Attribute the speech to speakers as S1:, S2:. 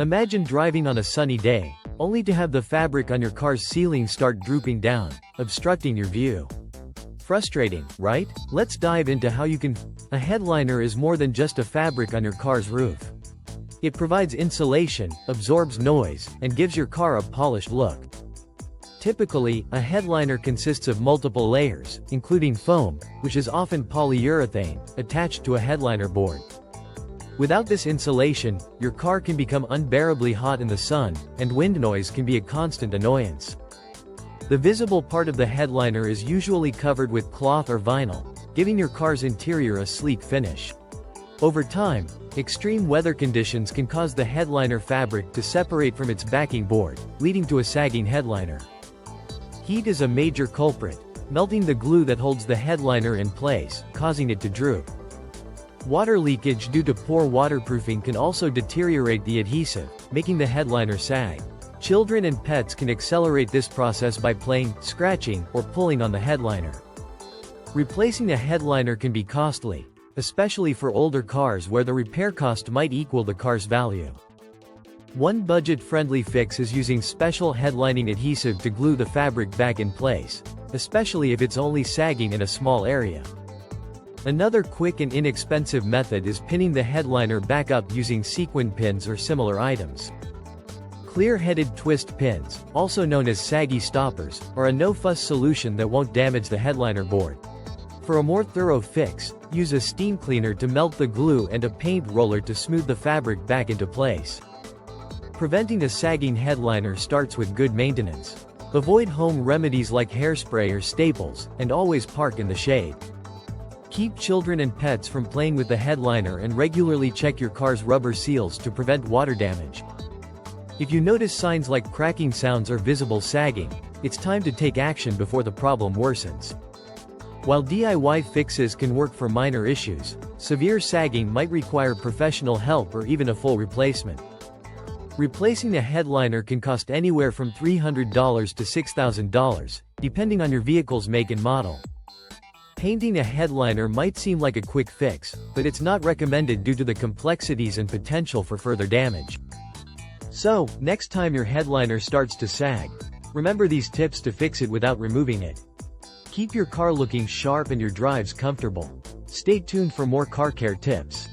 S1: Imagine driving on a sunny day, only to have the fabric on your car's ceiling start drooping down, obstructing your view. Frustrating, right? Let's dive into how you can. A headliner is more than just a fabric on your car's roof. It provides insulation, absorbs noise, and gives your car a polished look. Typically, a headliner consists of multiple layers, including foam, which is often polyurethane, attached to a headliner board. Without this insulation, your car can become unbearably hot in the sun, and wind noise can be a constant annoyance. The visible part of the headliner is usually covered with cloth or vinyl, giving your car's interior a sleek finish. Over time, extreme weather conditions can cause the headliner fabric to separate from its backing board, leading to a sagging headliner. Heat is a major culprit, melting the glue that holds the headliner in place, causing it to droop. Water leakage due to poor waterproofing can also deteriorate the adhesive, making the headliner sag. Children and pets can accelerate this process by playing, scratching, or pulling on the headliner. Replacing a headliner can be costly, especially for older cars where the repair cost might equal the car's value. One budget-friendly fix is using special headlining adhesive to glue the fabric back in place, especially if it's only sagging in a small area. Another quick and inexpensive method is pinning the headliner back up using sequin pins or similar items. Clear-headed twist pins, also known as saggy stoppers, are a no-fuss solution that won't damage the headliner board. For a more thorough fix, use a steam cleaner to melt the glue and a paint roller to smooth the fabric back into place. Preventing a sagging headliner starts with good maintenance. Avoid home remedies like hairspray or staples, and always park in the shade. Keep children and pets from playing with the headliner and regularly check your car's rubber seals to prevent water damage. If you notice signs like cracking sounds or visible sagging, it's time to take action before the problem worsens. While DIY fixes can work for minor issues, severe sagging might require professional help or even a full replacement. Replacing a headliner can cost anywhere from $300 to $6,000, depending on your vehicle's make and model. Painting a headliner might seem like a quick fix, but it's not recommended due to the complexities and potential for further damage. So, next time your headliner starts to sag, remember these tips to fix it without removing it. Keep your car looking sharp and your drives comfortable. Stay tuned for more car care tips.